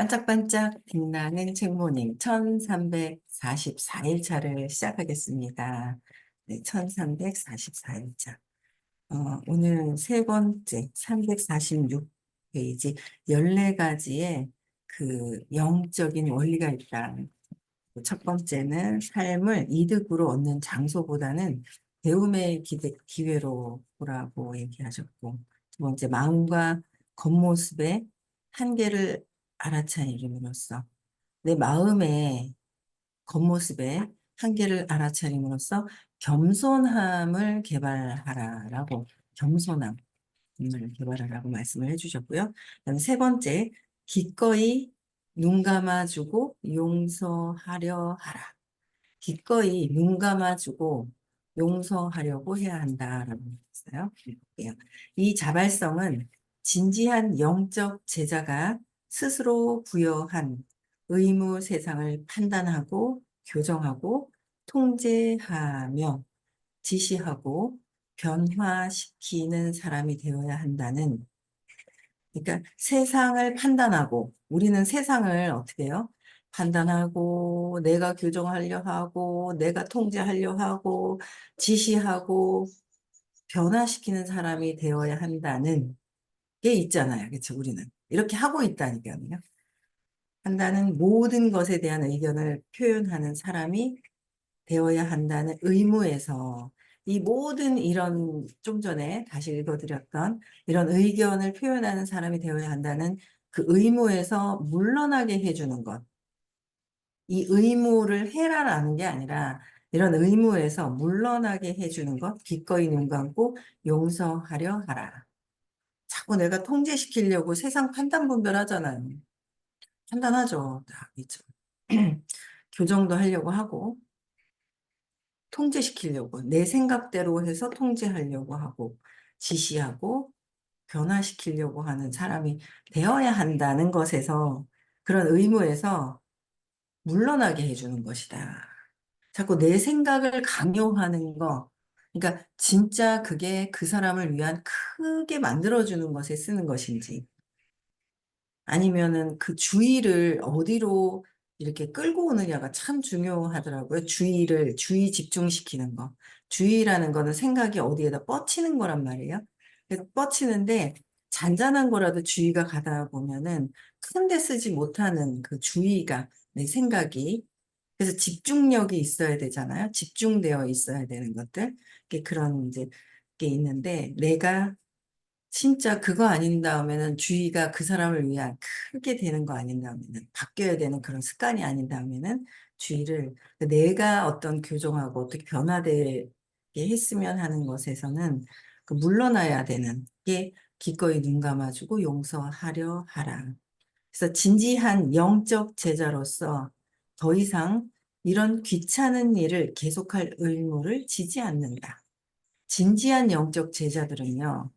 반짝반짝 빛나는 책모닝 1344일차를 시작하겠습니다. 네, 1344일차. 오늘 세 번째 346페이지 14가지의 그 영적인 원리가 있다. 첫 번째는 삶을 이득으로 얻는 장소보다는 배움의 기회로 보라고 얘기하셨고, 두 번째 마음과 겉모습의 한계를 알아차림으로써 내 마음의 겉모습의 한계를 알아차림으로써 겸손함을 개발하라라고 겸손함을 개발하라고 말씀을 해주셨고요. 그다음에 세 번째 기꺼이 눈 감아주고 용서하려 하라. 기꺼이 눈 감아주고 용서하려고 해야 한다라고 했어요. 볼게요. 이 자발성은 진지한 영적 제자가 스스로 부여한 의무 세상을 판단하고 교정하고 통제하며 지시하고 변화시키는 사람이 되어야 한다는, 그러니까 세상을 판단하고, 우리는 세상을 어떻게 해요? 판단하고 내가 교정하려 하고 내가 통제하려 하고 지시하고 변화시키는 사람이 되어야 한다는 게 있잖아요. 그렇죠? 우리는 이렇게 하고 있다니까요. 한다는 모든 것에 대한 의견을 표현하는 사람이 되어야 한다는 의무에서 이 모든 이런 좀 전에 다시 읽어드렸던 이런 의견을 표현하는 사람이 되어야 한다는 그 의무에서 물러나게 해주는 것. 이 의무를 해라라는 게 아니라 이런 의무에서 물러나게 해주는 것. 기꺼이 눈 감고 용서하려 하라. 자꾸 내가 통제시키려고 세상 판단 분별하잖아요. 판단하죠. 다 있죠. 교정도 하려고 하고 통제시키려고 내 생각대로 해서 통제하려고 하고 지시하고 변화시키려고 하는 사람이 되어야 한다는 것에서, 그런 의무에서 물러나게 해주는 것이다. 자꾸 내 생각을 강요하는 거, 그러니까 진짜 그게 그 사람을 위한 크게 만들어주는 것에 쓰는 것인지, 아니면은 그 주의를 어디로 이렇게 끌고 오느냐가 참 중요하더라고요. 주의 집중시키는 거. 주의라는 거는 생각이 어디에다 뻗치는 거란 말이에요. 그래서 뻗치는데 잔잔한 거라도 주의가 가다 보면은 큰데 쓰지 못하는 그 주의가, 내 생각이. 그래서 집중력이 있어야 되잖아요. 집중되어 있어야 되는 것들. 그런 이제 게 있는데, 내가 진짜 그거 아닌 다음에는 주의가 그 사람을 위한 크게 되는 거 아닌 다음에는, 바뀌어야 되는 그런 습관이 아닌 다음에는 주의를, 내가 어떤 교정하고 어떻게 변화되게 했으면 하는 것에서는 그 물러나야 되는 게 기꺼이 눈 감아주고 용서하려 하라. 그래서 진지한 영적 제자로서 더 이상 이런 귀찮은 일을 계속할 의무를 지지 않는다. 진지한 영적 제자들은요,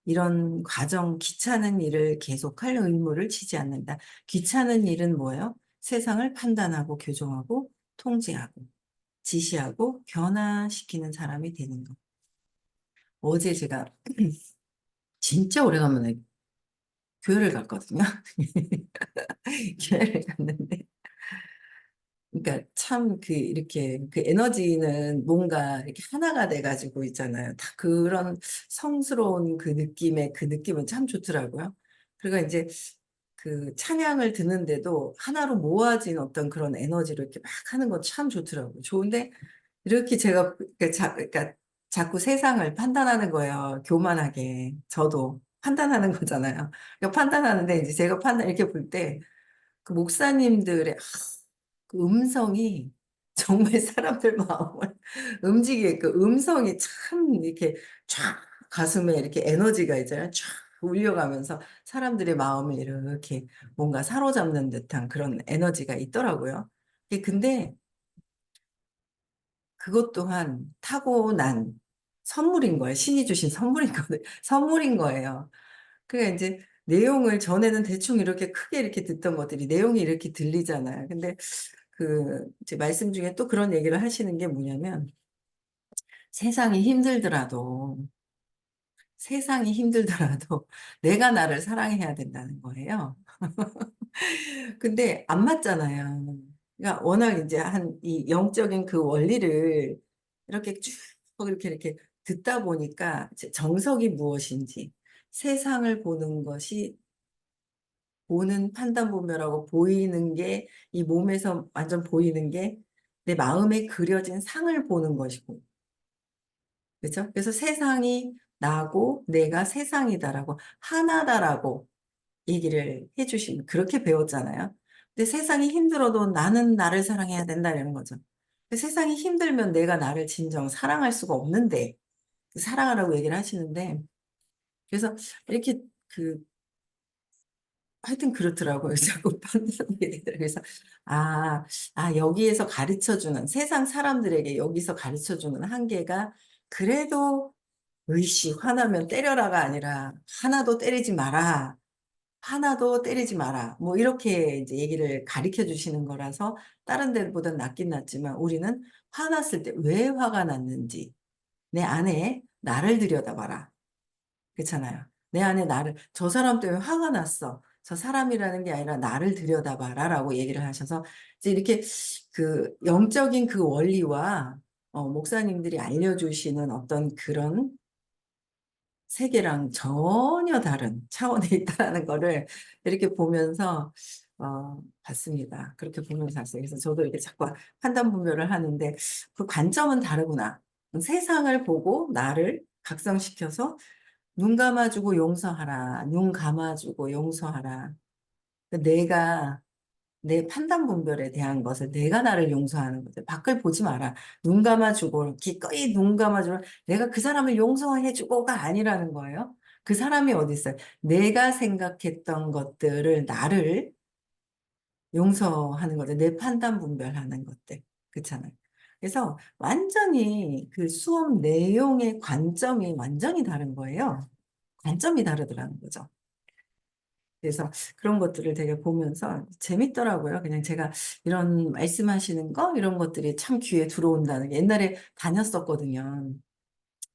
이런 과정, 귀찮은 일을 계속할 의무를 지지 않는다. 귀찮은 일은 뭐예요? 세상을 판단하고 교정하고 통제하고 지시하고 변화시키는 사람이 되는 것. 어제 제가 진짜 오래간만에 교회를 갔거든요. 교회를 갔는데, 그러니까 참 그 이렇게 그 에너지는 뭔가 이렇게 하나가 돼가지고 있잖아요. 다 그런 성스러운 그 느낌의 그 느낌은 참 좋더라고요. 그리고 이제 그 찬양을 듣는데도 하나로 모아진 어떤 그런 에너지로 이렇게 막 하는 건 참 좋더라고요. 좋은데 이렇게 제가 그러니까 자꾸 세상을 판단하는 거예요. 교만하게. 저도 판단하는 거잖아요. 그러니까 판단하는데 이제 제가 이렇게 볼 때 그 목사님들의 그 음성이 정말 사람들 마음을 움직이게, 그 음성이 참 이렇게 쫙 가슴에 이렇게 에너지가 있잖아요. 쫙 울려가면서 사람들의 마음을 이렇게 뭔가 사로잡는 듯한 그런 에너지가 있더라고요. 근데 그것 또한 타고난 선물인 거예요. 신이 주신 선물인 거예요. 선물인 거예요. 그러니까 이제 내용을 전에는 대충 이렇게 크게 이렇게 듣던 것들이 내용이 이렇게 들리잖아요. 근데 그 이제 말씀 중에 또 그런 얘기를 하시는 게 뭐냐면, 세상이 힘들더라도 세상이 힘들더라도 내가 나를 사랑해야 된다는 거예요. 근데 안 맞잖아요. 그러니까 워낙 이제 한 이 영적인 그 원리를 이렇게 쭉 이렇게 듣다 보니까 정석이 무엇인지 세상을 보는 것이 보는 판단 분별하고 보이는 게 이 몸에서 완전 보이는 게 내 마음에 그려진 상을 보는 것이고 그죠? 그래서 세상이 나고 내가 세상이다라고 하나다라고 얘기를 해주신 그렇게 배웠잖아요. 근데 세상이 힘들어도 나는 나를 사랑해야 된다 이런 거죠. 근데 세상이 힘들면 내가 나를 진정 사랑할 수가 없는데 사랑하라고 얘기를 하시는데 그래서 이렇게 그 하여튼 그렇더라고요. 자꾸 판단하게 되더라고요. 그래서 아, 여기에서 가르쳐주는 세상 사람들에게 여기서 가르쳐주는 한계가 그래도 의씨 화나면 때려라가 아니라 하나도 때리지 마라. 하나도 때리지 마라. 뭐 이렇게 이제 얘기를 가르쳐 주시는 거라서 다른 데보단 낫긴 낫지만 우리는 화났을 때 왜 화가 났는지 내 안에 나를 들여다봐라. 그렇잖아요. 내 안에 나를 저 사람 때문에 화가 났어. 저 사람이라는 게 아니라 나를 들여다봐라라고 얘기를 하셔서 이제 이렇게 그 영적인 그 원리와 목사님들이 알려주시는 어떤 그런 세계랑 전혀 다른 차원에 있다는 거를 이렇게 보면서 봤습니다. 그렇게 보면서 봤어요. 그래서 저도 이렇게 자꾸 판단 분별을 하는데 그 관점은 다르구나. 세상을 보고 나를 각성시켜서 눈 감아주고 용서하라. 눈 감아주고 용서하라. 내가 내 판단 분별에 대한 것을 내가 나를 용서하는 거죠. 밖을 보지 마라. 눈 감아주고 기꺼이 눈 감아주고 내가 그 사람을 용서해주고가 아니라는 거예요. 그 사람이 어디 있어요? 내가 생각했던 것들을 나를 용서하는 거죠. 내 판단 분별하는 것들. 그렇잖아요. 그래서 완전히 그 수업 내용의 관점이 완전히 다른 거예요. 관점이 다르더라는 거죠. 그래서 그런 것들을 되게 보면서 재밌더라고요. 그냥 제가 이런 말씀하시는 거, 이런 것들이 참 귀에 들어온다는 게 옛날에 다녔었거든요.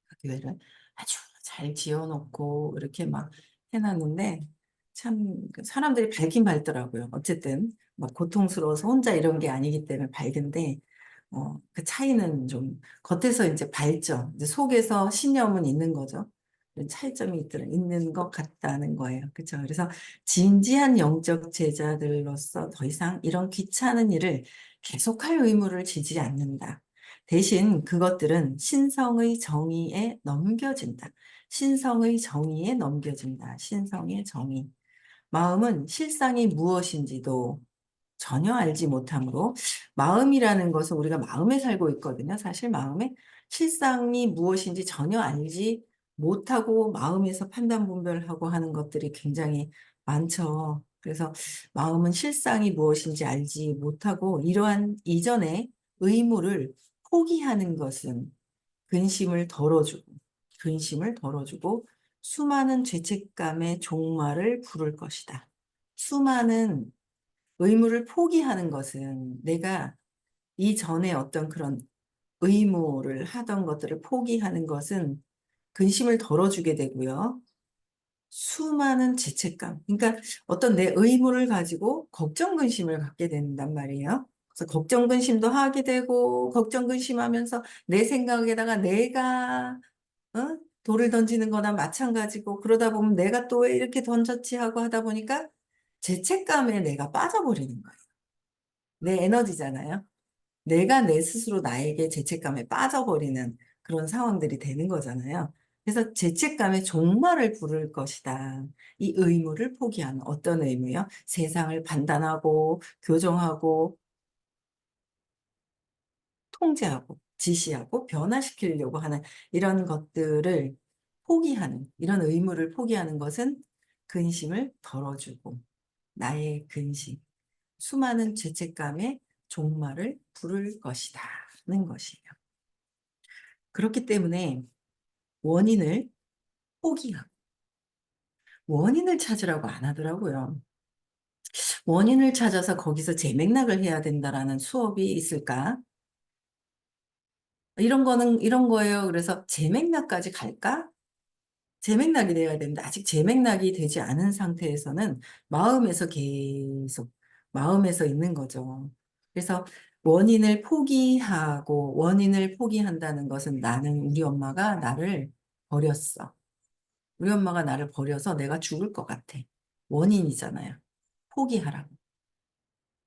그 교회를 아주 잘 지어놓고 이렇게 막 해놨는데 참그 사람들이 밝긴 밝더라고요. 어쨌든 막 고통스러워서 혼자 이런 게 아니기 때문에 밝은데 그 차이는 좀 겉에서 이제 밝죠. 이제 속에서 신념은 있는 거죠. 차이점이 있는 것 같다는 거예요. 그렇죠. 그래서 진지한 영적 제자들로서 더 이상 이런 귀찮은 일을 계속할 의무를 지지 않는다. 대신 그것들은 신성의 정의에 넘겨진다. 신성의 정의에 넘겨진다. 신성의 정의. 마음은 실상이 무엇인지도 전혀 알지 못하므로 마음이라는 것은 우리가 마음에 살고 있거든요. 사실 마음에 실상이 무엇인지 전혀 알지 못하고 마음에서 판단 분별하고 하는 것들이 굉장히 많죠. 그래서 마음은 실상이 무엇인지 알지 못하고 이러한 이전의 의무를 포기하는 것은 근심을 덜어주고 근심을 덜어주고 수많은 죄책감의 종말을 부를 것이다. 수많은 의무를 포기하는 것은 내가 이전에 어떤 그런 의무를 하던 것들을 포기하는 것은 근심을 덜어주게 되고요. 수많은 죄책감, 그러니까 어떤 내 의무를 가지고 걱정 근심을 갖게 된단 말이에요. 그래서 걱정 근심도 하게 되고 걱정 근심하면서 내 생각에다가 내가 돌을 던지는 거나 마찬가지고 그러다 보면 내가 또 왜 이렇게 던졌지 하고 하다 보니까 죄책감에 내가 빠져버리는 거예요. 내 에너지잖아요. 내가 내 스스로 나에게 죄책감에 빠져버리는 그런 상황들이 되는 거잖아요. 그래서 죄책감에 종말을 부를 것이다. 이 의무를 포기하는 어떤 의무요? 세상을 판단하고 교정하고 통제하고 지시하고 변화시키려고 하는 이런 것들을 포기하는 이런 의무를 포기하는 것은 근심을 덜어주고 나의 근심, 수많은 죄책감에 종말을 부를 것이다는 것이에요. 그렇기 때문에 원인을 포기하고 원인을 찾으라고 안 하더라고요. 원인을 찾아서 거기서 재맥락을 해야 된다라는 수업이 있을까? 이런 거는 이런 거예요. 그래서 재맥락까지 갈까? 재맥락이 돼야 되는데 아직 재맥락이 되지 않은 상태에서는 마음에서 계속 마음에서 있는 거죠. 그래서 원인을 포기한다는 것은 나는 우리 엄마가 나를 버렸어. 우리 엄마가 나를 버려서 내가 죽을 것 같아. 원인이잖아요. 포기하라고.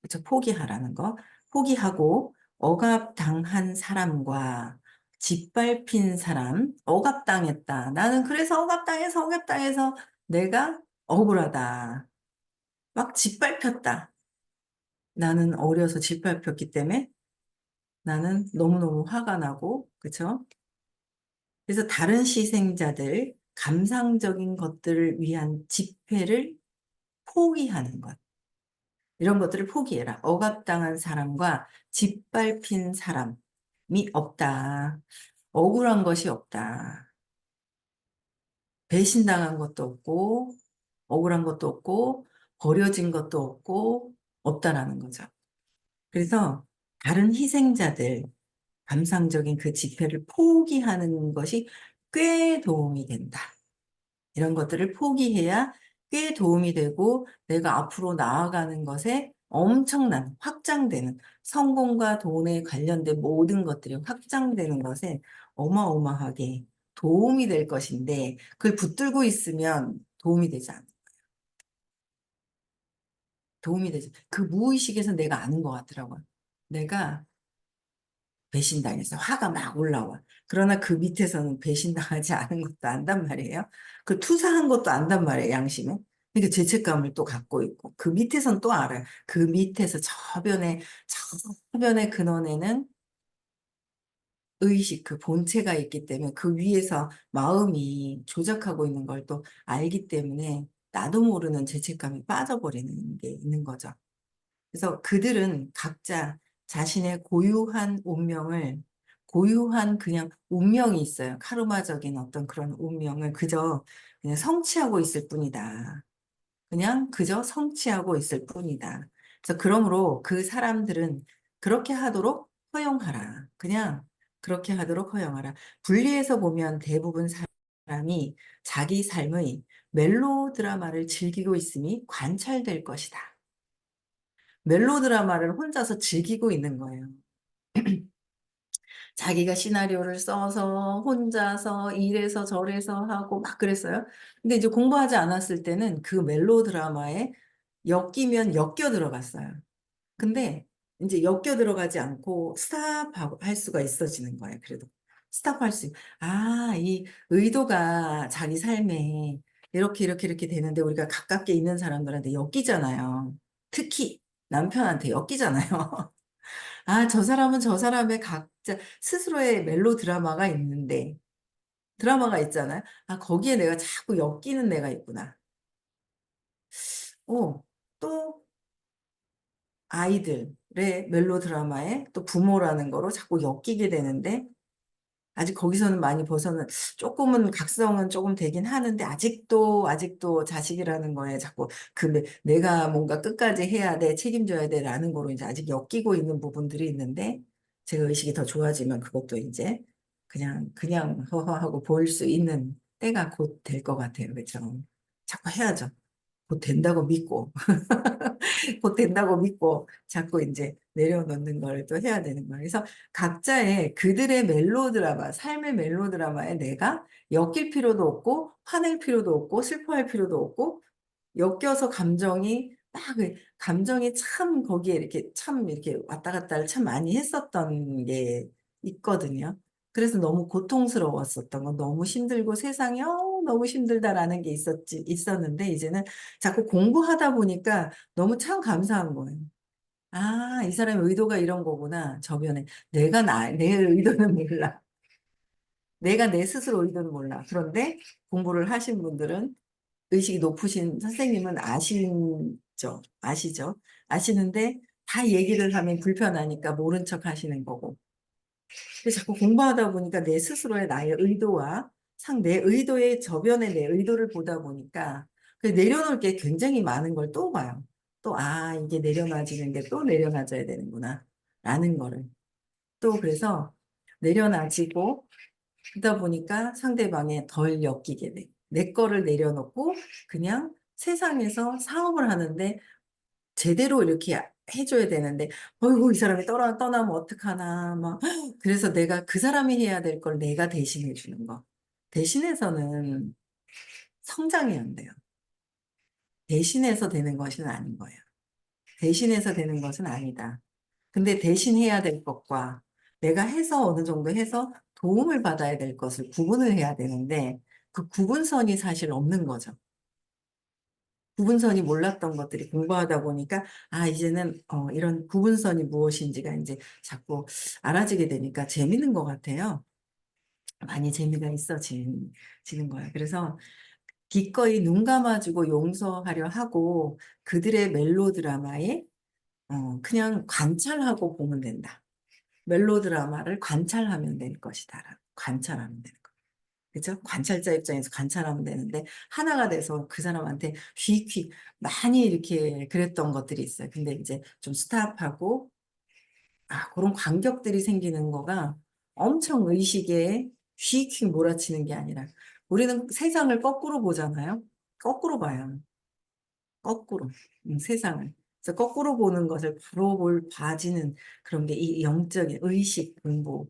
그렇죠? 포기하라는 거. 포기하고 억압당한 사람과 짓밟힌 사람, 억압당했다. 나는 그래서 억압당해서 내가 억울하다. 막 짓밟혔다. 나는 어려서 짓밟혔기 때문에 나는 너무너무 화가 나고, 그쵸? 그래서 다른 희생자들, 감상적인 것들을 위한 집회를 포기하는 것. 이런 것들을 포기해라. 억압당한 사람과 짓밟힌 사람이 없다. 억울한 것이 없다. 배신당한 것도 없고, 억울한 것도 없고, 버려진 것도 없고, 없다라는 거죠. 그래서 다른 희생자들, 감상적인 그 집회를 포기하는 것이 꽤 도움이 된다. 이런 것들을 포기해야 꽤 도움이 되고 내가 앞으로 나아가는 것에 엄청난 확장되는 성공과 돈에 관련된 모든 것들이 확장되는 것에 어마어마하게 도움이 될 것인데 그걸 붙들고 있으면 도움이 되지 않아. 도움이 되지. 그 무의식에서 내가 아는 것 같더라고요. 내가 배신당해서 화가 막 올라와. 그러나 그 밑에서는 배신당하지 않은 것도 안단 말이에요. 그 투사한 것도 안단 말이에요, 양심에. 그러니까 죄책감을 또 갖고 있고. 그 밑에선 또 알아요. 그 밑에서 저변의 근원에는 의식, 그 본체가 있기 때문에 그 위에서 마음이 조작하고 있는 걸 또 알기 때문에 나도 모르는 죄책감이 빠져버리는 게 있는 거죠. 그래서 그들은 각자 자신의 고유한 그냥 운명이 있어요. 카르마적인 어떤 그런 운명을 그저 그냥 성취하고 있을 뿐이다. 그냥 그저 성취하고 있을 뿐이다. 그래서 그러므로 그 사람들은 그렇게 하도록 허용하라. 그냥 그렇게 하도록 허용하라. 분리해서 보면 대부분 사람이 자기 삶의 멜로드라마를 즐기고 있음이 관찰될 것이다. 멜로드라마를 혼자서 즐기고 있는 거예요. 자기가 시나리오를 써서 혼자서 이래서 저래서 하고 막 그랬어요. 근데 이제 공부하지 않았을 때는 그 멜로드라마에 엮이면 엮여 들어갔어요. 근데 이제 엮여 들어가지 않고 스탑할 수가 있어지는 거예요. 그래도 스탑할 수, 이 의도가 자기 삶에 이렇게 되는데 우리가 가깝게 있는 사람들한테 엮이잖아요. 특히 남편한테 엮이잖아요. 저 사람은 저 사람의 각자 스스로의 멜로 드라마가 있잖아요. 거기에 내가 자꾸 엮이는 애가 있구나. 또 아이들의 멜로 드라마에 또 부모라는 거로 자꾸 엮이게 되는데 아직 거기서는 많이 조금은 각성은 조금 되긴 하는데 아직도 자식이라는 거에 자꾸 내가 뭔가 끝까지 해야 돼, 책임져야 돼라는 거로 이제 아직 엮이고 있는 부분들이 있는데 제가 의식이 더 좋아지면 그것도 이제 그냥 허허하고 보일 수 있는 때가 곧 될 것 같아요. 그렇죠? 자꾸 해야죠. 곧 된다고 믿고. 곧 된다고 믿고 자꾸 이제 내려놓는 걸 또 해야 되는 거예요. 그래서 각자의 그들의 삶의 멜로드라마에 내가 엮일 필요도 없고, 화낼 필요도 없고, 슬퍼할 필요도 없고, 엮여서 감정이 참 거기에 이렇게 참 이렇게 왔다 갔다를 참 많이 했었던 게 있거든요. 그래서 너무 고통스러웠었던 건 너무 힘들고 세상이 너무 힘들다라는 게 있었는데 이제는 자꾸 공부하다 보니까 너무 참 감사한 거예요. 이 사람의 의도가 이런 거구나. 저변에. 내 의도는 몰라. 내가 내 스스로 의도는 몰라. 그런데 공부를 하신 분들은 의식이 높으신 선생님은 아시죠? 아시는데 다 얘기를 하면 불편하니까 모른 척 하시는 거고. 근데 자꾸 공부하다 보니까 내 스스로의 나의 의도와 내 의도의 저변의 내 의도를 보다 보니까 내려놓을 게 굉장히 많은 걸 또 봐요. 또, 이게 내려놔지는 게 또 내려놔져야 되는구나. 라는 거를. 또 그래서 내려놔지고 그러다 보니까 상대방에 덜 엮이게 돼. 내 거를 내려놓고 그냥 세상에서 사업을 하는데 제대로 이렇게 해줘야 되는데, 어이구, 이 사람이 떠나면 어떡하나, 막. 그래서 내가 그 사람이 해야 될 걸 내가 대신해 주는 거. 대신해서는 성장이 안 돼요. 대신해서 되는 것은 아닌 거예요. 대신해서 되는 것은 아니다. 근데 대신해야 될 것과 내가 해서 어느 정도 해서 도움을 받아야 될 것을 구분을 해야 되는데 그 구분선이 사실 없는 거죠. 구분선이 몰랐던 것들이 공부하다 보니까 이제는 이런 구분선이 무엇인지가 이제 자꾸 알아지게 되니까 재밌는 것 같아요. 많이 재미가 있어지는 거예요. 그래서 기꺼이 눈 감아주고 용서하려 하고 그들의 멜로드라마에 그냥 관찰하고 보면 된다. 멜로드라마를 관찰하면 될 것이다. 관찰하면 되는 거. 그죠? 관찰자 입장에서 관찰하면 되는데 하나가 돼서 그 사람한테 휙휙 많이 이렇게 그랬던 것들이 있어요. 근데 이제 좀 스탑하고 그런 간격들이 생기는 거가 엄청 의식에 휙휙 몰아치는 게 아니라 우리는 세상을 거꾸로 보잖아요. 거꾸로 봐요. 거꾸로 세상을. 그래서 거꾸로 보는 것을 바로 봐지는 그런 게 이 영적인 의식 공부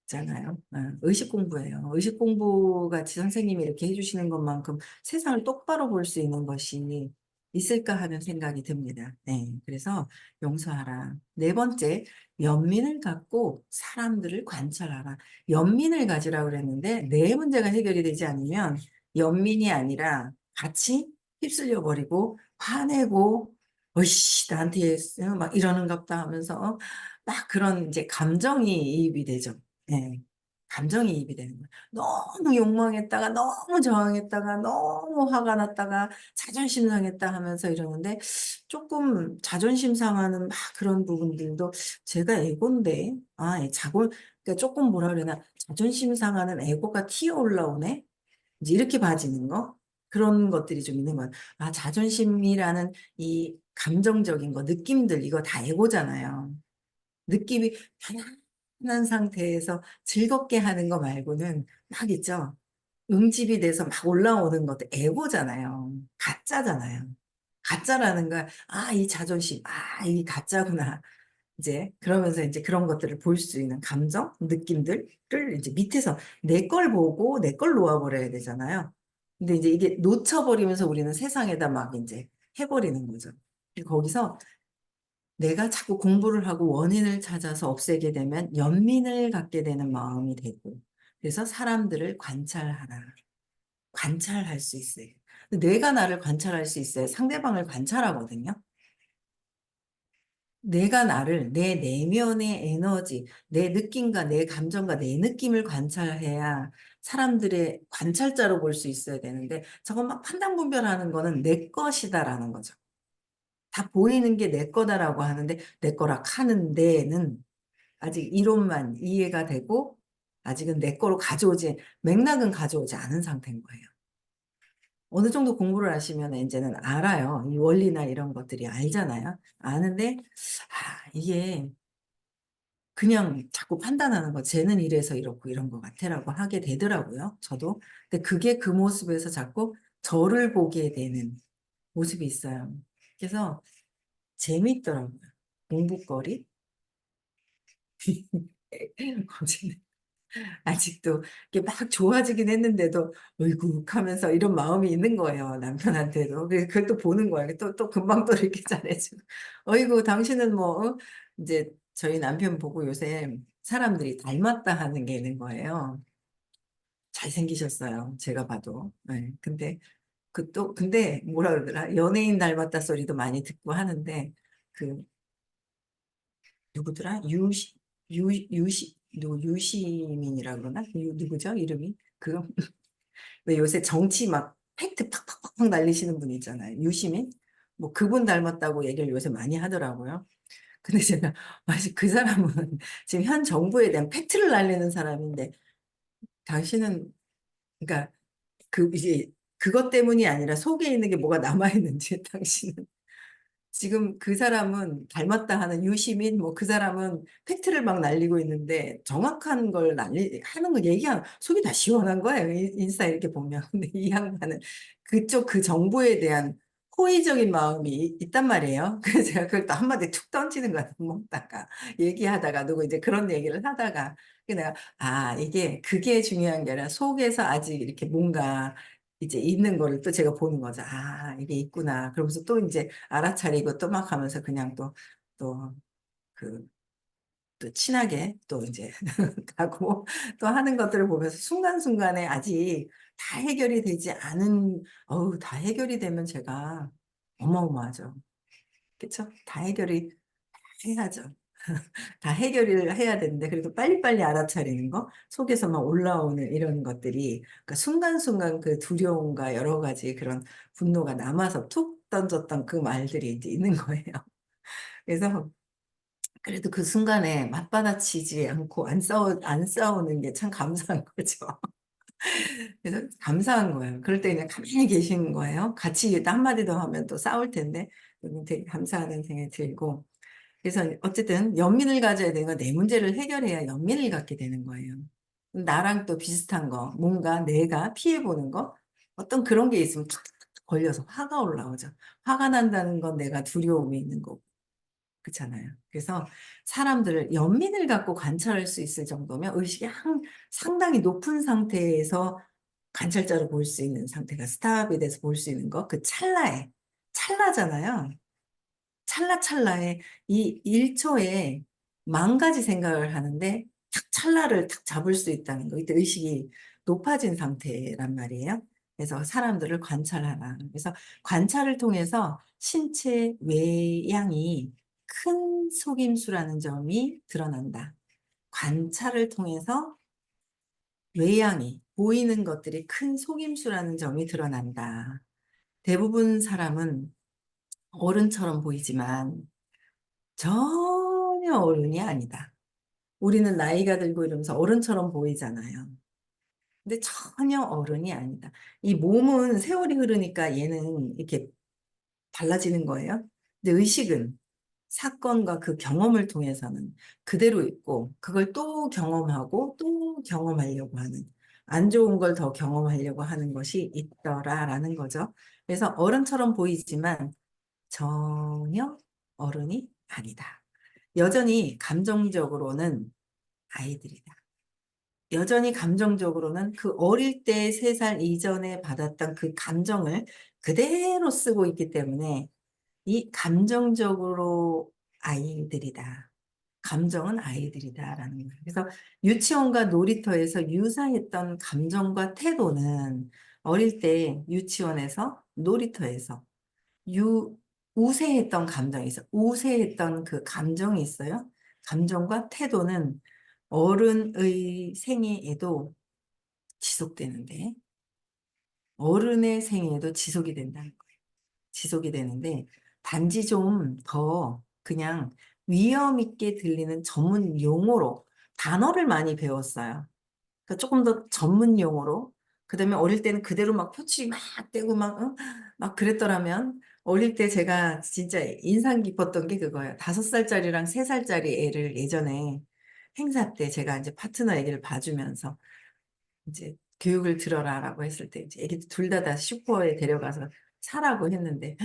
잖아요. 의식 공부예요. 의식 공부 같이 선생님이 이렇게 해주시는 것만큼 세상을 똑바로 볼 수 있는 것이 있을까 하는 생각이 듭니다. 네. 그래서 용서하라. 네 번째, 연민을 갖고 사람들을 관찰하라. 연민을 가지라 그랬는데 내 문제가 해결이 되지 않으면 연민이 아니라 같이 휩쓸려 버리고 화내고 어이씨 나한테 막 이러는갑다 하면서 막 그런 이제 감정이입이 되죠. 네. 감정이입이 되는 거예요. 너무 욕망했다가 너무 저항했다가 너무 화가 났다가 자존심 상했다 하면서 이러는데 조금 자존심 상하는 막 그런 부분들도 제가 에고인데 그러니까 조금 뭐라 그러나 자존심 상하는 에고가 튀어 올라오네 이제 이렇게 봐지는 거 그런 것들이 좀 있는 거예요. 자존심이라는 이 감정적인 거 느낌들 이거 다 에고잖아요. 느낌이 편안한 상태에서 즐겁게 하는 거 말고는 막 있죠. 응집이 돼서 막 올라오는 것도 에고잖아요. 가짜잖아요. 가짜라는 거, 이 자존심, 이 가짜구나. 이제 그러면서 이제 그런 것들을 볼 수 있는 감정, 느낌들을 이제 밑에서 내 걸 보고 내 걸 놓아버려야 되잖아요. 근데 이제 이게 놓쳐버리면서 우리는 세상에다 막 이제 해버리는 거죠. 거기서 내가 자꾸 공부를 하고 원인을 찾아서 없애게 되면 연민을 갖게 되는 마음이 되고, 그래서 사람들을 관찰하라. 관찰할 수 있어요. 내가 나를 관찰할 수 있어요. 상대방을 관찰하거든요. 내가 나를, 내 내면의 에너지, 내 느낌과 내 감정과 내 느낌을 관찰해야 사람들의 관찰자로 볼 수 있어야 되는데, 저건 막 판단 분별하는 거는 내 것이다라는 거죠. 다 보이는 게 내 거다라고 하는데, 내 거라 하는 데는 아직 이론만 이해가 되고 아직은 내 거로 맥락은 가져오지 않은 상태인 거예요. 어느 정도 공부를 하시면 이제는 알아요. 이 원리나 이런 것들이 알잖아요. 아는데 이게 그냥 자꾸 판단하는 거 쟤는 이래서 이렇고 이런 것 같아라고 하게 되더라고요. 저도. 근데 그게 그 모습에서 자꾸 저를 보게 되는 모습이 있어요. 그래서 재밌더라고요. 공부거리. 아직도 이게 막 좋아지긴 했는데도 어이구 하면서 이런 마음이 있는 거예요. 남편한테도. 그걸 또 보는 거예요. 또 금방 또 이렇게 잘해주고. 어이구 당신은 뭐 이제 저희 남편 보고 요새 사람들이 닮았다 하는 게 있는 거예요. 잘생기셨어요. 제가 봐도. 네. 근데 뭐라 그러더라. 연예인 닮았다 소리도 많이 듣고 하는데 그 누구더라? 유시민이라 그러나? 누구죠? 이름이? 왜 요새 정치 막 팩트 팍팍팍팍 날리시는 분 있잖아요. 유시민? 뭐 그분 닮았다고 얘기를 요새 많이 하더라고요. 근데 제가 아직 그 사람은 지금 현 정부에 대한 팩트를 날리는 사람인데 당신은 그러니까 이제 그것 때문이 아니라 속에 있는 게 뭐가 남아 있는지 당신은 지금 그 사람은 닮았다 하는 유시민, 뭐 그 사람은 팩트를 막 날리고 있는데 정확한 걸 하는 거 얘기하면 속이 다 시원한 거예요. 인스타 이렇게 보면. 근데 이 양반은 그쪽 그 정보에 대한 호의적인 마음이 있단 말이에요. 그래서 제가 그걸 또 한마디 툭 던지는 거야. 먹다가, 얘기하다가, 누구 이제 그런 얘기를 하다가. 그래서 내가, 아, 그게 중요한 게 아니라 속에서 아직 이렇게 뭔가 이제 있는 거를 또 제가 보는 거죠. 아, 이게 있구나. 그러면서 또 이제 알아차리고 또 막 하면서 그냥 또, 그, 또 친하게 또 이제 가고 또 하는 것들을 보면서 순간순간에 아직 다 해결이 되지 않은, 어우, 다 해결이 되면 제가 어마어마하죠. 그쵸? 다 해결이 해야죠. 다 해결을 해야 되는데, 그래도 빨리빨리 알아차리는 거, 속에서 막 올라오는 이런 것들이, 그러니까 순간순간 그 두려움과 여러 가지 그런 분노가 남아서 툭 던졌던 그 말들이 이제 있는 거예요. 그래서 그래도 그 순간에 맞받아치지 않고 안 싸우는 게 참 감사한 거죠. 그래서 감사한 거예요. 그럴 때 그냥 가만히 계시는 거예요. 같이 또 한마디 더 하면 또 싸울 텐데, 되게 감사하는 생각이 들고. 그래서 어쨌든 연민을 가져야 되는 건 내 문제를 해결해야 연민을 갖게 되는 거예요. 나랑 또 비슷한 거, 뭔가 내가 피해보는 거, 어떤 그런 게 있으면 탁 걸려서 화가 올라오죠. 화가 난다는 건 내가 두려움이 있는 거고. 그렇잖아요. 그래서 사람들을 연민을 갖고 관찰할 수 있을 정도면 의식이 상당히 높은 상태에서 관찰자로 볼 수 있는 상태가 스탑이 돼서 볼 수 있는 거, 그 찰나잖아요. 찰나찰나에 이 1초에 만 가지 생각을 하는데 탁 찰나를 탁 잡을 수 있다는 거. 이때 의식이 높아진 상태란 말이에요. 그래서 사람들을 관찰하라. 그래서 관찰을 통해서 신체 외양이 큰 속임수라는 점이 드러난다. 관찰을 통해서 외양이 보이는 것들이 큰 속임수라는 점이 드러난다. 대부분 사람은 어른처럼 보이지만 전혀 어른이 아니다. 우리는 나이가 들고 이러면서 어른처럼 보이잖아요. 근데 전혀 어른이 아니다. 이 몸은 세월이 흐르니까 얘는 이렇게 달라지는 거예요. 근데 의식은 사건과 그 경험을 통해서는 그대로 있고, 그걸 또 경험하고 또 경험하려고 하는, 안 좋은 걸 더 경험하려고 하는 것이 있더라라는 거죠. 그래서 어른처럼 보이지만 전혀 어른이 아니다. 여전히 감정적으로는 아이들이다. 여전히 감정적으로는 그 어릴 때 3살 이전에 받았던 그 감정을 그대로 쓰고 있기 때문에 이 감정적으로 아이들이다. 감정은 아이들이다라는 거예요. 그래서 유치원과 놀이터에서 유사했던 감정과 태도는 어릴 때 유치원에서 놀이터에서 유, 우세했던 감정이 있어. 우세했던 그 감정이 있어요. 감정과 태도는 어른의 생애에도 지속되는데, 어른의 생애에도 지속이 된다는 거예요. 지속이 되는데, 단지 좀 더 그냥 위험 있게 들리는 전문 용어로 단어를 많이 배웠어요. 그러니까 조금 더 전문 용어로. 그다음에 어릴 때는 그대로 막 표치 막 떼고 막, 막 그랬더라면 어릴 때 제가 진짜 인상 깊었던 게 그거예요. 5살짜리랑 3살짜리 애를 예전에 행사 때 제가 이제 파트너 애기를 봐주면서 이제 교육을 들어라라고 했을 때 이제 애기 둘 다 슈퍼에 데려가서 사라고 했는데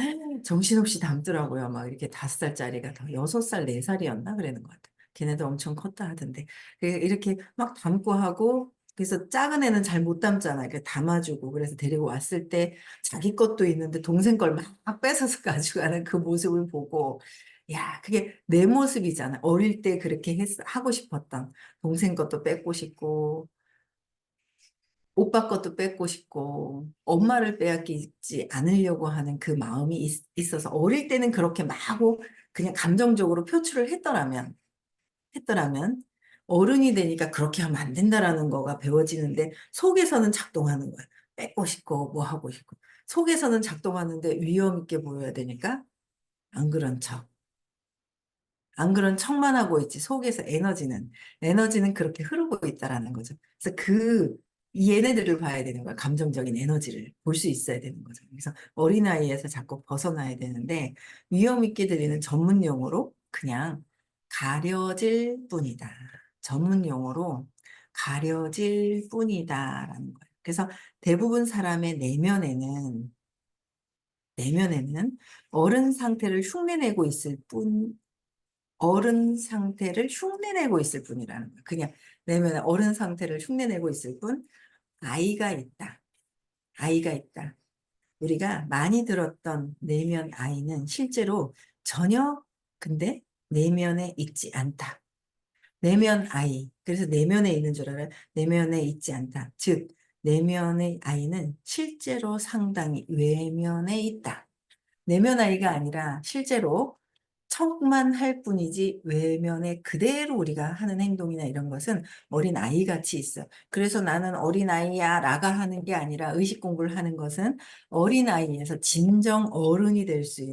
정신없이 담더라고요. 막 이렇게 5살짜리가 더 6살, 4살이었나 그러는 것 같아요. 걔네도 엄청 컸다 하던데. 이렇게 막 담고 하고 그래서 작은 애는 잘 못 담잖아요. 그 담아주고 그래서 데리고 왔을 때 자기 것도 있는데 동생 걸 막 뺏어서 가져가는 그 모습을 보고 야, 그게 내 모습이잖아. 어릴 때 그렇게 하고 싶었던 동생 것도 뺏고 싶고 오빠 것도 뺏고 싶고 엄마를 빼앗기지 않으려고 하는 그 마음이 있어서 어릴 때는 그렇게 막 하고 그냥 감정적으로 표출을 했더라면 어른이 되니까 그렇게 하면 안 된다라는 거가 배워지는데 속에서는 작동하는 거야. 뺏고 싶고 뭐 하고 싶고 속에서는 작동하는데 위험 있게 보여야 되니까 안 그런 척. 안 그런 척만 하고 있지 속에서 에너지는 그렇게 흐르고 있다라는 거죠. 그래서 얘네들을 봐야 되는 거야. 감정적인 에너지를 볼 수 있어야 되는 거죠. 그래서 어린아이에서 자꾸 벗어나야 되는데 위험 있게 들리는 전문 용어로 그냥 가려질 뿐이다. 전문 용어로 가려질 뿐이다라는 거예요. 그래서 대부분 사람의 내면에는 어른 상태를 흉내내고 있을 뿐, 어른 상태를 흉내내고 있을 뿐이라는 거예요. 그냥 내면에 어른 상태를 흉내내고 있을 뿐, 아이가 있다. 아이가 있다. 우리가 많이 들었던 내면 아이는 실제로 전혀 근데 내면에 있지 않다. 내면 아이. 그래서 내면에 있는 줄 알아요. 내면에 있지 않다. 즉, 내면의 아이는 실제로 상당히 외면에 있다. 내면 아이가 아니라 실제로 척만 할 뿐이지 외면에 그대로 우리가 하는 행동이나 이런 것은 어린 아이 같이 있어. 그래서 나는 어린 아이야 라가 하는 게 아니라 의식 공부를 하는 것은 어린 아이에서 진정한 어른이 될 수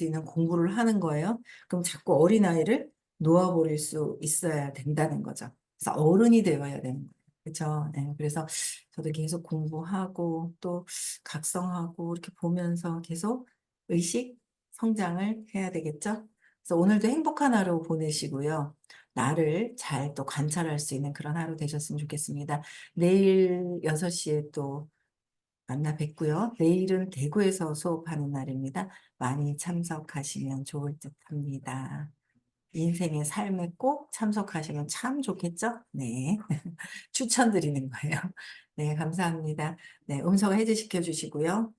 있는 공부를 하는 거예요. 그럼 자꾸 어린 아이를 놓아버릴 수 있어야 된다는 거죠. 그래서 어른이 되어야 되는 거예요. 그렇죠? 네, 그래서 저도 계속 공부하고 또 각성하고 이렇게 보면서 계속 의식 성장을 해야 되겠죠? 그래서 오늘도 행복한 하루 보내시고요. 나를 잘 또 관찰할 수 있는 그런 하루 되셨으면 좋겠습니다. 내일 6시에 또 만나 뵙고요. 내일은 대구에서 수업하는 날입니다. 많이 참석하시면 좋을 듯 합니다. 인생의 삶에 꼭 참석하시면 참 좋겠죠? 네. 추천드리는 거예요. 네, 감사합니다. 네, 음성 해제시켜 주시고요.